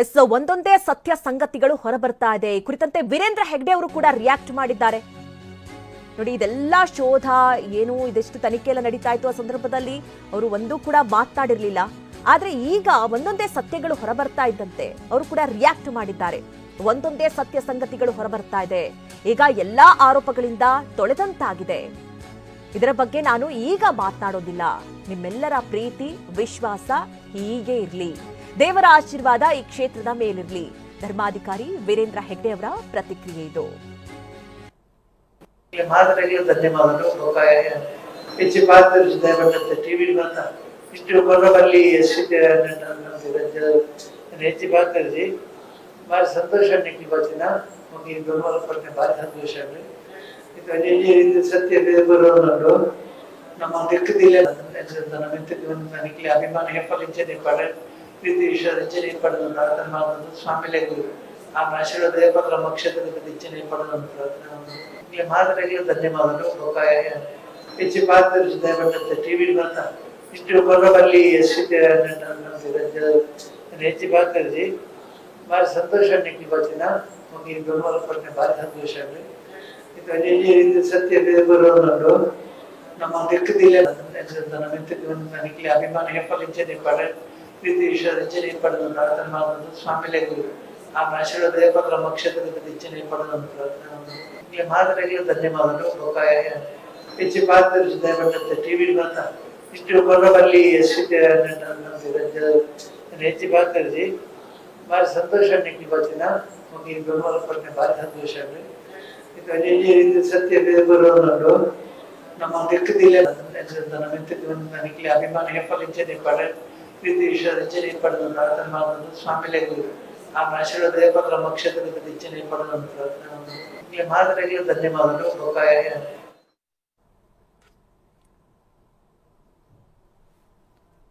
S ಒಂದೊಂದೇ ಸತ್ಯ ಸಂಗತಿಗಳು ಹೊರಬರ್ತಾ ಇದೆ. ಈ ಕುರಿತಂತೆ ವೀರೇಂದ್ರ ಹೆಗ್ಡೆ ಅವರು ಕೂಡ ರಿಯಾಕ್ಟ್ ಮಾಡಿದ್ದಾರೆ. ನೋಡಿ, ಇದೆಲ್ಲ ಶೋಧ ಏನು ಇದೆಷ್ಟು ತನಿಖೆ ಎಲ್ಲ ನಡೀತಾ ಇತ್ತು ಆ ಸಂದರ್ಭದಲ್ಲಿ ಅವರು ಒಂದೂ ಕೂಡ ಮಾತನಾಡಿರ್ಲಿಲ್ಲ. ಆದ್ರೆ ಈಗ ಒಂದೊಂದೇ ಸತ್ಯಗಳು ಹೊರಬರ್ತಾ ಇದ್ದಂತೆ ಅವರು ಕೂಡ ರಿಯಾಕ್ಟ್ ಮಾಡಿದ್ದಾರೆ. ಒಂದೊಂದೇ ಸತ್ಯ ಸಂಗತಿಗಳು ಹೊರಬರ್ತಾ ಇದೆ. ಈಗ ಎಲ್ಲಾ ಆರೋಪಗಳಿಂದ ತೊಳೆದಂತಾಗಿದೆ. ಇದರ ಬಗ್ಗೆ ನಾನು ಈಗ ಮಾತನಾಡೋದಿಲ್ಲ. ನಿಮ್ಮೆಲ್ಲರ ಪ್ರೀತಿ ವಿಶ್ವಾಸ ಹೀಗೆ ಇರ್ಲಿ. ದೇವರ ಆಶೀರ್ವಾದ ಈ ಕ್ಷೇತ್ರದ ಮೇಲಿರ್ಲಿ. ಧರ್ಮಾಧಿಕಾರಿ ವೀರೇಂದ್ರ ಹೆಗ್ಡೆ ಅವರ ಪ್ರತಿಕ್ರಿಯೆ ಇದು. ಮಾದರಿಗೆ ಧನ್ಯವಾದಗಳು. ಹೆಚ್ಚು ಪಾತ್ರ ಟಿವಿ ಇಷ್ಟು ಬರಬಲ್ಲಿ ಹೆಚ್ಚು ಪಾತ್ರಜಿ ಭಾರಿ ಸಂತೋಷ ನಿಕ್ಲಿ ಬಚ್ಚಿನ ಬೆಂಬಲ ಕೊಟ್ಟೆ. ಭಾರಿ ಸಂತೋಷ ಇದು ಸತ್ಯ ಬರೋದು ನಮ್ಮ ದಿಕ್ಕದಿಲ್ಲ ನನಗೆ ಅಭಿಮಾನ ಹೆಪ್ಪಲಿಂಚನೆ ಪಡ ಪ್ರೀತಿ ವಿಶ್ವದಿಂಚನೆ ಪಡೆದು ಪ್ರಾರ್ಥನೆ ಮಾಡೋದು ಸ್ವಾಮಿಲೇ ಗುರು ಆ ಆಶೀರ್ವಾದ ಹೇಪಗಳ ಮಕ್ಷೇತ್ರದ ಇಚ್ಛನೆ ಪಡೆದು ಪ್ರಾರ್ಥನೆ ಮಾದರಿಗೆ ಧನ್ಯವಾದಗಳು. ಹೆಚ್ಚು ಪಾತ್ರ ಟಿವಿ ಇಷ್ಟು ಬರಬಲ್ಲಿ ಹೆಚ್ಚು ಪಾತ್ರಜಿ ಭಾರಿ ಸಂತೋಷ ನಿಕ್ಲಿ ಬಚ್ಚಿನ ಬೆಂಬಲ ಕೊಟ್ಟೆ. ಭಾರಿ ಸಂತೋಷ ಇದು ಸತ್ಯ ಬರೋದು ನಮ್ಮ ದಿಕ್ಕದಿಲ್ಲ ನನಗೆ ಅಭಿಮಾನ ಹೆಪ್ಪಲಿಂಚನೆ ಪಡ ಪ್ರೀತಿ ವಿಶ್ವದಿಂಚನೆ ಪಡೆದು ಪ್ರಾರ್ಥನೆ ಮಾಡೋದು ಸ್ವಾಮಿಲೇ ಗುರು ಆ ಆಶೀರ್ವಾದ ಹೇಪಗಳ ಮಕ್ಷೇತ್ರದ ಇಚ್ಛನೆ ಪಡೆದು ಪ್ರಾರ್ಥನೆ ಮಾದರಿಗೆ ಧನ್ಯವಾದಗಳು. ಹೆಚ್ಚು ಪಾತ್ರ ಟಿವಿ ಇಷ್ಟು ಬರಬಲ್ಲಿ ಹೆಚ್ಚು ಪಾತ್ರಜಿ ಭಾರಿ ಸಂತೋಷ ನಿಕ್ಲಿ ಬಚ್ಚಿನ ಬೆಂಬಲ ಕೊಟ್ಟೆ. ಭಾರಿ ಸಂತೋಷ ಇದು ಸತ್ಯ ಬರೋದು ನಮ್ಮ ದಿಕ್ಕದಿಲ್ಲ ನನಗೆ ಅಭಿಮಾನ ಹೆಪ್ಪಲಿಂಚನೆ ಪಡ ಪ್ರೀತಿ ವಿಶ್ವದಿಂಚನೆ ಪಡೆದು ಪ್ರಾರ್ಥನೆ ಮಾಡೋದು ಸ್ವಾಮಿಲೇ ಗುರು ಆ ಆಶೀರ್ವಾದ ಹೇಪಗಳ ಮಕ್ಷೇತ್ರದ ಇಚ್ಛನೆ ಪಡೆದು ಪ್ರಾರ್ಥನೆ ಮಾದರಿಗೆ ಧನ್ಯವಾದಗಳು.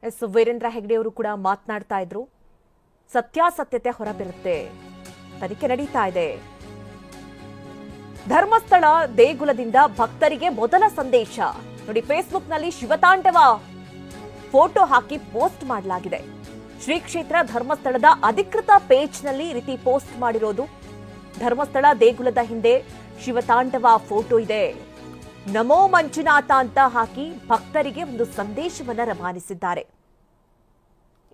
ಎಸ್ ವೀರೇಂದ್ರ ಹೆಗ್ಡೆ ಅವರು ಕೂಡ ಮಾತನಾಡ್ತಾ ಇದ್ರು. ಸತ್ಯಾಸತ್ಯತೆ ಹೊರಬಿರುತ್ತೆ. ತನಿಖೆ ನಡೀತಾ ಇದೆ. ಧರ್ಮಸ್ಥಳ ದೇಗುಲದಿಂದ ಭಕ್ತರಿಗೆ ಮೊದಲ ಸಂದೇಶ. ನೋಡಿ, ಫೇಸ್ಬುಕ್ನಲ್ಲಿ ಶಿವತಾಂಡವ ಫೋಟೋ ಹಾಕಿ ಪೋಸ್ಟ್ ಮಾಡಲಾಗಿದೆ. ಶ್ರೀ ಕ್ಷೇತ್ರ ಧರ್ಮಸ್ಥಳದ ಅಧಿಕೃತ ಪೇಜ್ನಲ್ಲಿ ಈ ರೀತಿ ಪೋಸ್ಟ್ ಮಾಡಿರೋದು. ಧರ್ಮಸ್ಥಳ ದೇಗುಲದ ಹಿಂದೆ ಶಿವತಾಂಡವ ಫೋಟೋ ಇದೆ. ನಮೋ ಮಂಜುನಾಥ ಅಂತ ಹಾಕಿ ಭಕ್ತರಿಗೆ ಒಂದು ಸಂದೇಶವನ್ನ ರವಾನಿಸಿದ್ದಾರೆ.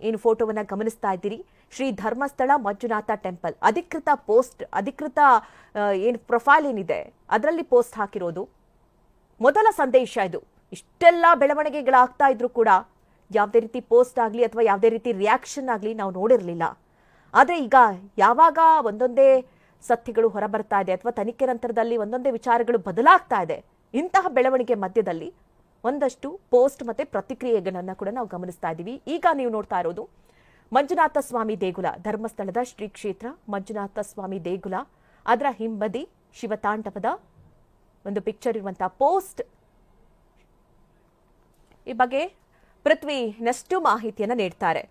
ಏನು ಫೋಟೋವನ್ನ ಗಮನಿಸ್ತಾ ಇದ್ದೀರಿ, ಶ್ರೀ ಧರ್ಮಸ್ಥಳ ಮಂಜುನಾಥ ಟೆಂಪಲ್ ಅಧಿಕೃತ ಪೋಸ್ಟ್, ಅಧಿಕೃತ ಏನು ಪ್ರೊಫೈಲ್ ಏನಿದೆ ಅದರಲ್ಲಿ ಪೋಸ್ಟ್ ಹಾಕಿರೋದು. ಮೊದಲ ಸಂದೇಶ ಇದು. ಇಷ್ಟೆಲ್ಲ ಬೆಳವಣಿಗೆಗಳಾಗ್ತಾ ಇದ್ರು ಕೂಡ ಯಾವುದೇ ರೀತಿ ಪೋಸ್ಟ್ ಆಗಲಿ ಅಥವಾ ಯಾವುದೇ ರೀತಿ ರಿಯಾಕ್ಷನ್ ಆಗಲಿ ನಾವು ನೋಡಿರಲಿಲ್ಲ. ಆದರೆ ಈಗ ಯಾವಾಗ ಒಂದೊಂದೇ ಸತ್ಯಗಳು ಹೊರಬರ್ತಾ ಇದೆ ಅಥವಾ ತನಿಖೆ ನಂತರದಲ್ಲಿ ಒಂದೊಂದೇ ವಿಚಾರಗಳು ಬದಲಾಗ್ತಾ ಇದೆ, ಇಂತಹ ಬೆಳವಣಿಗೆ ಮಧ್ಯದಲ್ಲಿ ಒಂದಷ್ಟು ಪೋಸ್ಟ್ ಮತ್ತೆ ಪ್ರತಿಕ್ರಿಯೆಗಳನ್ನ ಕೂಡ ನಾವು ಗಮನಿಸ್ತಾ ಇದ್ದೀವಿ. ಈಗ ನೀವು ನೋಡ್ತಾ ಇರೋದು ಮಂಜುನಾಥ ಸ್ವಾಮಿ ದೇಗುಲ, ಧರ್ಮಸ್ಥಳದ ಶ್ರೀ ಕ್ಷೇತ್ರ ಮಂಜುನಾಥ ಸ್ವಾಮಿ ದೇಗುಲ, ಅದರ ಹಿಂಬದಿ ಶಿವತಾಂಡವದ ಒಂದು ಪಿಕ್ಚರ್ ಇರುವಂತಹ ಪೋಸ್ಟ್. ಈ ಬಗ್ಗೆ ಪೃಥ್ವಿ ನೆಕ್ಸ್ಟ್ ಮಾಹಿತಿಯನ್ನ ನೀಡ್ತಾರೆ.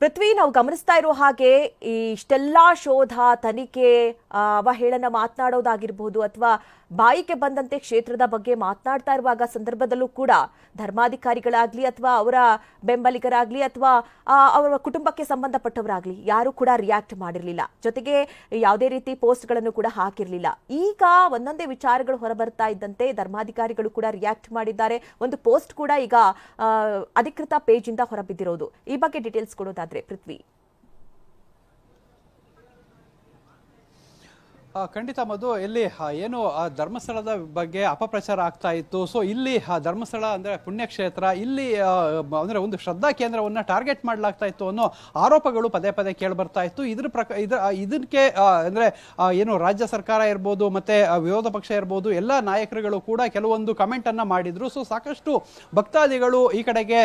ಪೃಥ್ವಿ, ನಾವು ಗಮನಿಸ್ತಾ ಇರೋ ಹಾಗೆ ಈ ಇಷ್ಟೆಲ್ಲಾ ಶೋಧ ತನಿಖೆ ಅವಹೇಳನ ಮಾತನಾಡೋದಾಗಿರ್ಬೋದು ಅಥವಾ ಬಾಯಿಗೆ ಬಂದಂತೆ ಕ್ಷೇತ್ರದ ಬಗ್ಗೆ ಮಾತನಾಡ್ತಾ ಇರುವಾಗ ಸಂದರ್ಭದಲ್ಲೂ ಕೂಡ ಧರ್ಮಾಧಿಕಾರಿಗಳಾಗ್ಲಿ ಅಥವಾ ಅವರ ಬೆಂಬಲಿಗರಾಗ್ಲಿ ಅಥವಾ ಅವರ ಕುಟುಂಬಕ್ಕೆ ಸಂಬಂಧಪಟ್ಟವರಾಗ್ಲಿ ಯಾರು ಕೂಡ ರಿಯಾಕ್ಟ್ ಮಾಡಿರಲಿಲ್ಲ. ಜೊತೆಗೆ ಯಾವುದೇ ರೀತಿ ಪೋಸ್ಟ್ಗಳನ್ನು ಕೂಡ ಹಾಕಿರಲಿಲ್ಲ. ಈಗ ಒಂದೊಂದೇ ವಿಚಾರಗಳು ಹೊರಬರ್ತಾ ಇದ್ದಂತೆ ಧರ್ಮಾಧಿಕಾರಿಗಳು ಕೂಡ ರಿಯಾಕ್ಟ್ ಮಾಡಿದ್ದಾರೆ. ಒಂದು ಪೋಸ್ಟ್ ಕೂಡ ಈಗ ಅಧಿಕೃತ ಪೇಜ್ ಇಂದ ಹೊರಬಿದ್ದಿರೋದು. ಈ ಬಗ್ಗೆ ಡೀಟೇಲ್ಸ್ ಕೊಡೋದಾದ್ರೆ ಪೃಥ್ವಿ. ಖಂಡಿತ ಮಧು, ಇಲ್ಲಿ ಏನು ಧರ್ಮಸ್ಥಳದ ಬಗ್ಗೆ ಅಪಪ್ರಚಾರ ಆಗ್ತಾ ಇತ್ತು. ಸೊ ಇಲ್ಲಿ ಧರ್ಮಸ್ಥಳ ಅಂದ್ರೆ ಪುಣ್ಯಕ್ಷೇತ್ರ, ಇಲ್ಲಿ ಅಂದ್ರೆ ಒಂದು ಶ್ರದ್ಧಾ ಕೇಂದ್ರವನ್ನ ಟಾರ್ಗೆಟ್ ಮಾಡಲಾಗ್ತಾ ಇತ್ತು ಅನ್ನೋ ಆರೋಪಗಳು ಪದೇ ಪದೇ ಕೇಳಿ ಬರ್ತಾ ಇತ್ತು. ಇದಕ್ಕೆ ಅಂದ್ರೆ ಏನು ರಾಜ್ಯ ಸರ್ಕಾರ ಇರ್ಬೋದು ಮತ್ತೆ ವಿರೋಧ ಪಕ್ಷ ಇರ್ಬೋದು ಎಲ್ಲ ನಾಯಕರುಗಳು ಕೂಡ ಕೆಲವೊಂದು ಕಮೆಂಟ್ ಅನ್ನ ಮಾಡಿದ್ರು. ಸೊ ಸಾಕಷ್ಟು ಭಕ್ತಾದಿಗಳು ಈ ಕಡೆಗೆ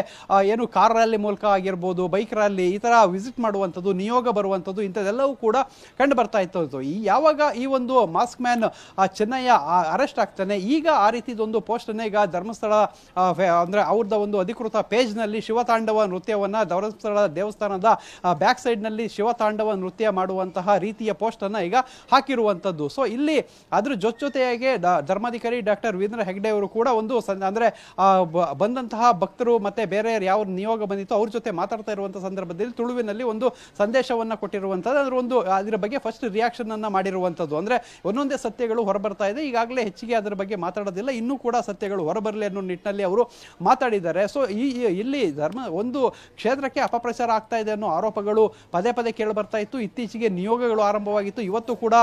ಏನು ಕಾರ್ ರ್ಯಾಲಿ ಮೂಲಕ ಆಗಿರ್ಬೋದು, ಬೈಕ್ ರ್ಯಾಲಿ ಈ ತರ ವಿಸಿಟ್ ಮಾಡುವಂಥದ್ದು, ನಿಯೋಗ ಬರುವಂಥದ್ದು ಇಂಥದ್ದೆಲ್ಲವೂ ಕೂಡ ಕಂಡು ಬರ್ತಾ ಇತ್ತು. ಈ ಯಾವಾಗ ಈ ಒಂದು ಮಾಸ್ಕ್ ಮ್ಯಾನ್ ಚೆನ್ನಯ್ಯ ಅರೆಸ್ಟ್ ಆಗ್ತಾನೆ. ಈಗ ಆ ರೀತಿದೊಂದು ಪೋಸ್ಟ್ ಅನ್ನ ಈಗ ಧರ್ಮಸ್ಥಳ ಅಂದ್ರೆ ಅವ್ರದ ಒಂದು ಅಧಿಕೃತ ಪೇಜ್ ನಲ್ಲಿ ಶಿವತಾಂಡವ ನೃತ್ಯವನ್ನ ಧರ್ಮಸ್ಥಳ ದೇವಸ್ಥಾನದ ಬ್ಯಾಕ್ ಸೈಡ್ ನಲ್ಲಿ ಶಿವತಾಂಡವ ನೃತ್ಯ ಮಾಡುವಂತಹ ರೀತಿಯ ಪೋಸ್ಟ್ ಅನ್ನ ಈಗ ಹಾಕಿರುವಂತದ್ದು. ಸೊ ಇಲ್ಲಿ ಅದ್ರ ಜೊತೆಯಾಗಿ ಧರ್ಮಾಧಿಕಾರಿ ಡಾಕ್ಟರ್ ವೀರೇಂದ್ರ ಹೆಗ್ಡೆ ಅವರು ಕೂಡ ಒಂದು ಅಂದ್ರೆ ಬಂದಂತಹ ಭಕ್ತರು ಮತ್ತೆ ಬೇರೆ ಯಾವ ನಿಯೋಗ ಬಂದಿತ್ತು ಅವ್ರ ಜೊತೆ ಮಾತಾಡ್ತಾ ಇರುವಂತಹ ಸಂದರ್ಭದಲ್ಲಿ ತುಳುವಿನಲ್ಲಿ ಒಂದು ಸಂದೇಶವನ್ನ ಕೊಟ್ಟಿರುವಂತದ್ದು. ಅದರ ಬಗ್ಗೆ ಫಸ್ಟ್ ರಿಯಾಕ್ಷನ್ ಅನ್ನ ಮಾಡಿರುವಂತದ್ದು. ಅಂದ್ರೆ ಒಂದೊಂದೇ ಸತ್ಯಗಳು ಹೊರಬರ್ತಾ ಇದೆ, ಈಗಾಗಲೇ ಹೆಚ್ಚಿಗೆ ಅದರ ಬಗ್ಗೆ ಮಾತಾಡೋದಿಲ್ಲ, ಇನ್ನೂ ಕೂಡ ಸತ್ಯಗಳು ಹೊರಬರಲಿ ಅನ್ನೋ ನಿಟ್ಟಿನಲ್ಲಿ ಅವರು ಮಾತಾಡಿದ್ದಾರೆ. ಸೊ ಇಲ್ಲಿ ಒಂದು ಕ್ಷೇತ್ರಕ್ಕೆ ಅಪಪ್ರಚಾರ ಆಗ್ತಾ ಇದೆ ಅನ್ನೋ ಆರೋಪಗಳು ಪದೇ ಪದೇ ಕೇಳಿ ಬರ್ತಾ ಇತ್ತು. ಇತ್ತೀಚೆಗೆ ನಿಯೋಗಗಳು ಆರಂಭವಾಗಿತ್ತು. ಇವತ್ತು ಕೂಡ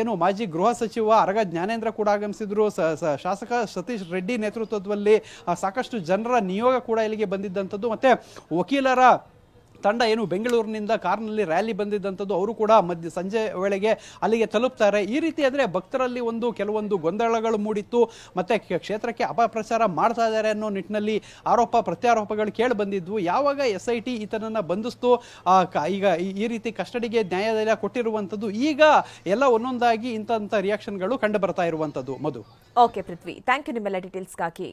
ಏನು ಮಾಜಿ ಗೃಹ ಸಚಿವ ಅರಗ ಜ್ಞಾನೇಂದ್ರ ಕೂಡ ಆಗಮಿಸಿದ್ರು. ಶಾಸಕ ಸತೀಶ್ ರೆಡ್ಡಿ ನೇತೃತ್ವದಲ್ಲಿ ಸಾಕಷ್ಟು ಜನರ ನಿಯೋಗ ಕೂಡ ಇಲ್ಲಿಗೆ ಬಂದಿದ್ದಂಥದ್ದು. ಮತ್ತೆ ವಕೀಲರ ತಂಡ ಏನು ಬೆಂಗಳೂರಿನಿಂದ ಕಾರ್ನಲ್ಲಿ ರ್ಯಾಲಿ ಬಂದಿದ್ದಂಥದ್ದು, ಅವರು ಕೂಡ ಸಂಜೆ ವೇಳೆಗೆ ಅಲ್ಲಿಗೆ ತಲುಪ್ತಾರೆ. ಈ ರೀತಿ ಅಂದರೆ ಭಕ್ತರಲ್ಲಿ ಕೆಲವೊಂದು ಗೊಂದಲಗಳು ಮೂಡಿತ್ತು. ಮತ್ತೆ ಕ್ಷೇತ್ರಕ್ಕೆ ಅಪಪ್ರಚಾರ ಮಾಡ್ತಾ ಇದ್ದಾರೆ ಅನ್ನೋ ನಿಟ್ಟಿನಲ್ಲಿ ಆರೋಪ ಪ್ರತ್ಯಾರೋಪಗಳು ಕೇಳಿ ಬಂದಿದ್ವು. ಯಾವಾಗ SIT ಈತನನ್ನ ಬಂಧಿಸ್ತು, ಈಗ ಈ ರೀತಿ ಕಸ್ಟಡಿಗೆ ನ್ಯಾಯಾಲಯ ಕೊಟ್ಟಿರುವಂಥದ್ದು, ಈಗ ಎಲ್ಲ ಒಂದೊಂದಾಗಿ ಇಂಥ ರಿಯಾಕ್ಷನ್ಗಳು ಕಂಡು ಬರ್ತಾ ಇರುವಂಥದ್ದು. ಮಧು. ಓಕೆ ಪೃಥ್ವಿ, ಥ್ಯಾಂಕ್ ಯು ನಿಮ್ಮೆಲ್ಲ ಡೀಟೇಲ್ಸ್ಗಾಗಿ.